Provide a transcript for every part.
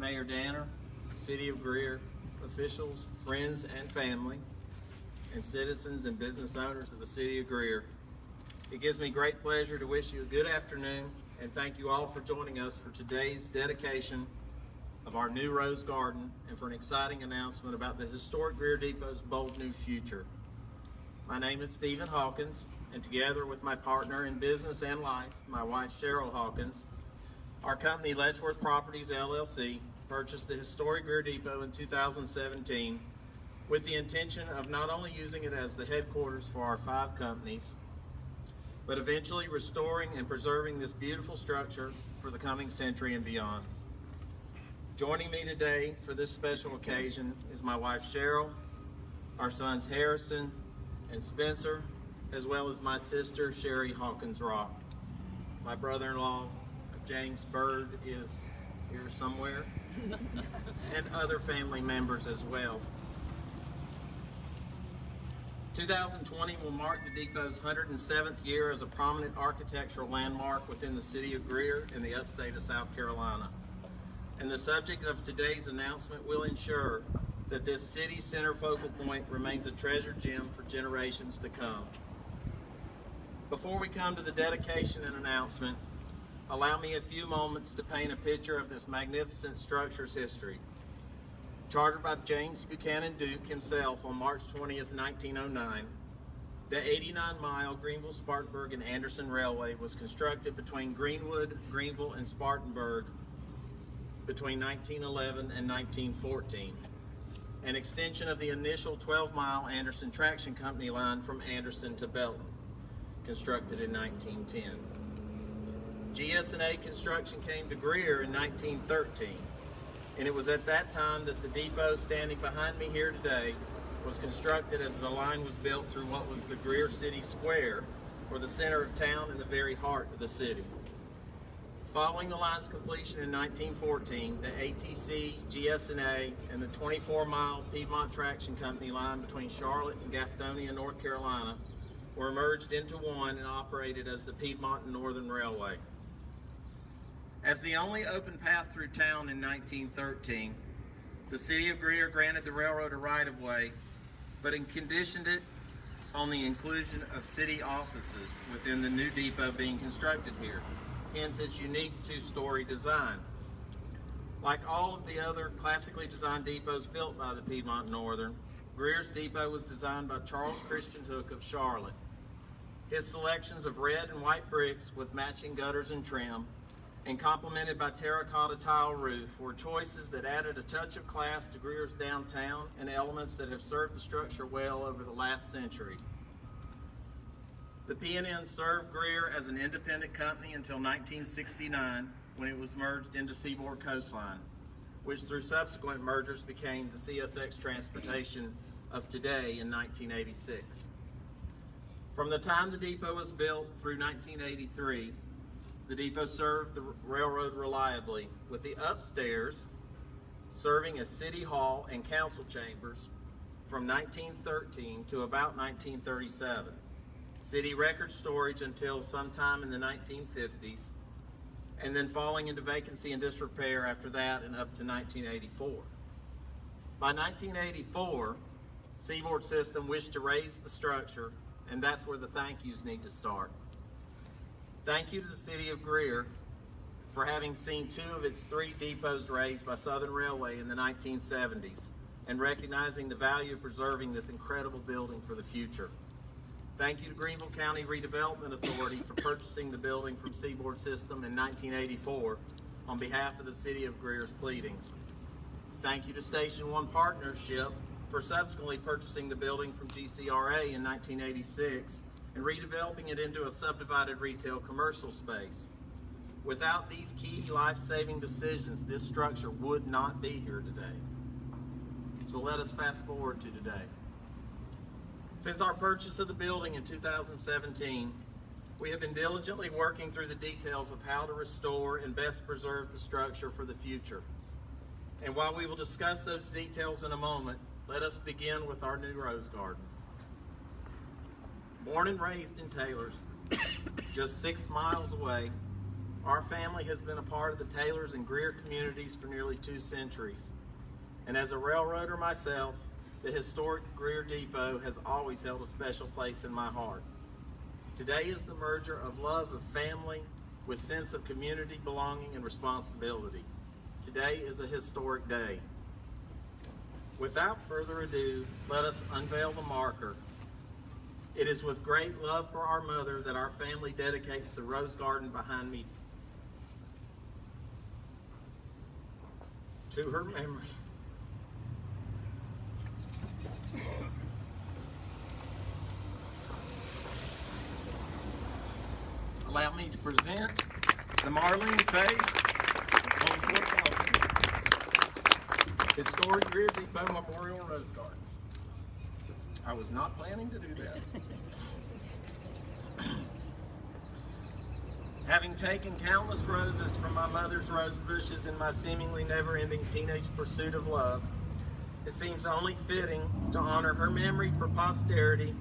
Mayor Danner, City of Greer, officials, friends and family, and citizens and business owners of the City of Greer. It gives me great pleasure to wish you a good afternoon and thank you all for joining us for today's dedication of our new Rose Garden and for an exciting announcement about the historic Greer Depot's bold new future. My name is Stephen Hawkins, and together with my partner in business and life, my wife Cheryl Hawkins, our company Letchworth Properties LLC purchased the historic Greer Depot in 2017 with the intention of not only using it as the headquarters for our 5 companies, but eventually restoring and preserving this beautiful structure for the coming century and beyond. Joining me today for this special occasion is my wife Cheryl, our sons Harrison and Spencer, as well as my sister Sherry Hawkins Rock. My brother-in-law James Bird is here somewhere, and other family members as well. 2020 will mark the Depot's 107th year as a prominent architectural landmark within the City of Greer in the upstate of South Carolina. And the subject of today's announcement will ensure that this city center focal point remains a treasure gem for generations to come. Before we come to the dedication and announcement, allow me a few moments to paint a picture of this magnificent structure's history. Chartered by James Buchanan Duke himself on March 20th, 1909, the 89-mile Greenville-Spartanburg and Anderson Railway was constructed between Greenwood, Greenville, and Spartanburg between 1911 and 1914, an extension of the initial 12-mile Anderson Traction Company line from Anderson to Belton, constructed in 1910. GS&A construction came to Greer in 1913, and it was at that time that the depot standing behind me here today was constructed as the line was built through what was the Greer City Square, or the center of town in the very heart of the city. Following the line's completion in 1914, the ATC, GS&A, and the 24-mile Piedmont Traction Company line between Charlotte and Gastonia, North Carolina, were merged into one and operated as the Piedmont and Northern Railway. As the only open path through town in 1913, the City of Greer granted the railroad a right-of-way, but conditioned it on the inclusion of city offices within the new depot being constructed here, hence its unique 2-story design. Like all of the other classically designed depots built by the Piedmont Northern, Greer's depot was designed by Charles Christian Hook of Charlotte. His selections of red and white bricks with matching gutters and trim, and complemented by terracotta tile roof, were choices that added a touch of class to Greer's downtown and elements that have served the structure well over the last century. The P&N served Greer as an independent company until 1969, when it was merged into Seaboard Coastline, which through subsequent mergers became the CSX Transportation of today in 1986. From the time the depot was built through 1983, the depot served the railroad reliably, with the upstairs serving as City Hall and council chambers from 1913 to about 1937, city record storage until sometime in the 1950s, and then falling into vacancy and disrepair after that and up to 1984. By 1984, Seaboard System wished to raise the structure, and that's where the thank yous need to start. Thank you to the City of Greer for having seen 2 of its 3 depots raised by Southern Railway in the 1970s and recognizing the value of preserving this incredible building for the future. Thank you to Greenville County Redevelopment Authority for purchasing the building from Seaboard System in 1984 on behalf of the City of Greer's pleadings. Thank you to Station 1 Partnership for subsequently purchasing the building from GCRA in 1986 and redeveloping it into a subdivided retail commercial space. Without these key life-saving decisions, this structure would not be here today. So let us fast forward to today. Since our purchase of the building in 2017, we have been diligently working through the details of how to restore and best preserve the structure for the future. And while we will discuss those details in a moment, let us begin with our new Rose Garden. Born and raised in Taylors, just 6 miles away, Our family has been a part of the Taylors and Greer communities for nearly 2 centuries. And as a railroader myself, the historic Greer Depot has always held a special place in my heart. Today is the merger of love of family with sense of community belonging and responsibility. Today is a historic day. Without further ado, let us unveil the marker. It is with great love for our mother that our family dedicates the rose garden behind me to her memory. Allow me to present the Marlene Fay Historic Greer Depot Memorial Rose Garden. I was not planning to do that. Having taken countless roses from my mother's rose bushes in my seemingly never-ending teenage pursuit of love, it seems only fitting to honor her memory for posterity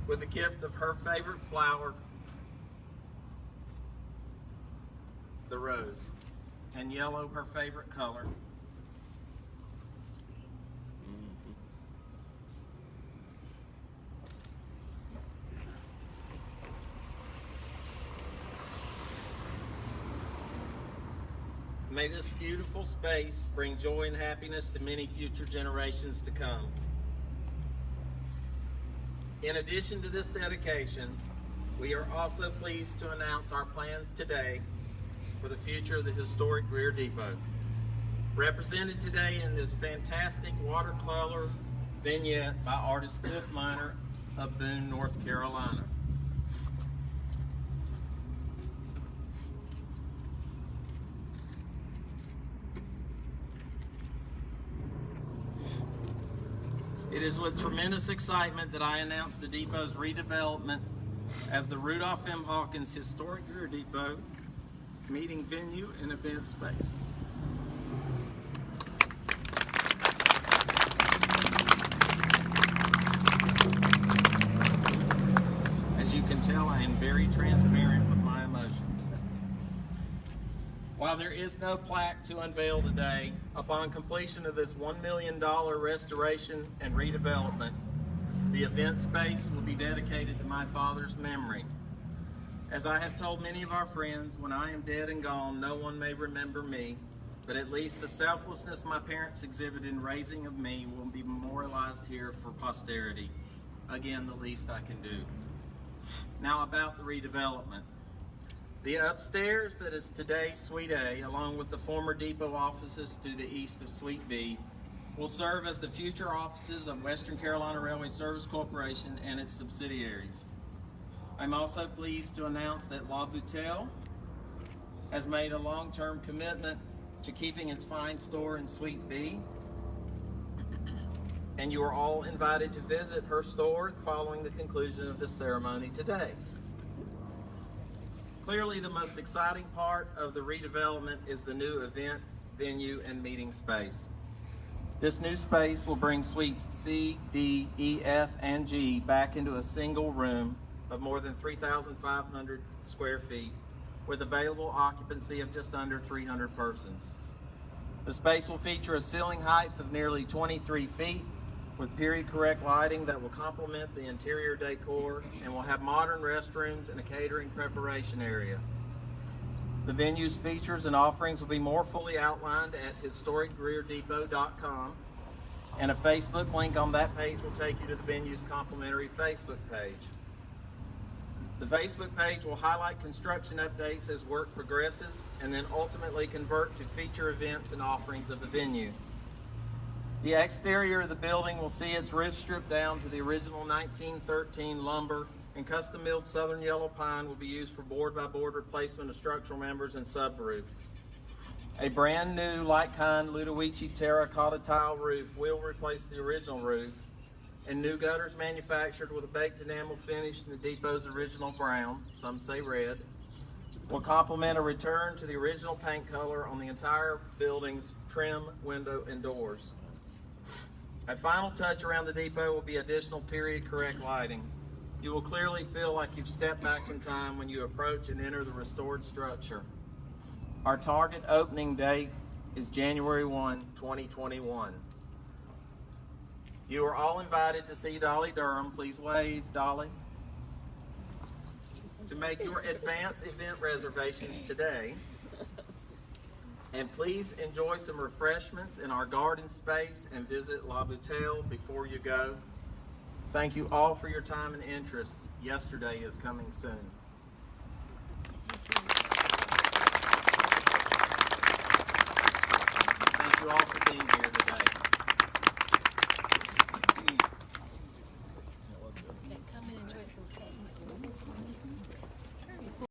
with a gift of her favorite flower, the rose, and yellow her favorite color. May this beautiful space bring joy and happiness to many future generations to come. In addition to this dedication, we are also pleased to announce our plans today for the future of the historic Greer Depot. Represented today in this fantastic watercolor vignette by artist Cliff Miner of Boone, North Carolina. It is with tremendous excitement that I announce the depot's redevelopment as the Rudolph M. Hawkins Historic Greer Depot meeting venue and event space. As you can tell, I am very transparent with my emotions. While there is no plaque to unveil today, upon completion of this $1 million restoration and redevelopment, the event space will be dedicated to my father's memory. As I have told many of our friends, when I am dead and gone, no one may remember me, but at least the selflessness my parents exhibited in raising of me will be memorialized here for posterity. Again, the least I can do. Now about the redevelopment. The upstairs that is today Suite A, along with the former depot offices to the east of Suite B, will serve as the future offices of Western Carolina Railway Service Corporation and its subsidiaries. I'm also pleased to announce that La Bouteille has made a long-term commitment to keeping its fine store in Suite B, and you are all invited to visit her store following the conclusion of this ceremony today. Clearly, the most exciting part of the redevelopment is the new event, venue, and meeting space. This new space will bring suites C, D, E, F, and G back into a single room of more than 3,500 square feet with available occupancy of just under 300 persons. The space will feature a ceiling height of nearly 23 feet with period-correct lighting that will complement the interior decor and will have modern restrooms and a catering preparation area. The venue's features and offerings will be more fully outlined at historicgreerdepot.com, and a Facebook link on that page will take you to the venue's complimentary Facebook page. The Facebook page will highlight construction updates as work progresses and then ultimately convert to feature events and offerings of the venue. The exterior of the building will see its roof stripped down to the original 1913 lumber, and custom milled southern yellow pine will be used for board-by-board replacement of structural members and subroof. A brand new like-kind Ludovici terracotta tile roof will replace the original roof, and new gutters manufactured with a baked enamel finish in the depot's original brown, some say red, will complement a return to the original paint color on the entire building's trim, window, and doors. A final touch around the depot will be additional period-correct lighting. You will clearly feel like you've stepped back in time when you approach and enter the restored structure. Our target opening date is January 1, 2021. You are all invited to see Dolly Durham. Please wave, Dolly. To make your advance event reservations today. And please enjoy some refreshments in our garden space and visit La Bouteille before you go. Thank you all for your time and interest. Yesterday is coming soon. Thank you all for being here today.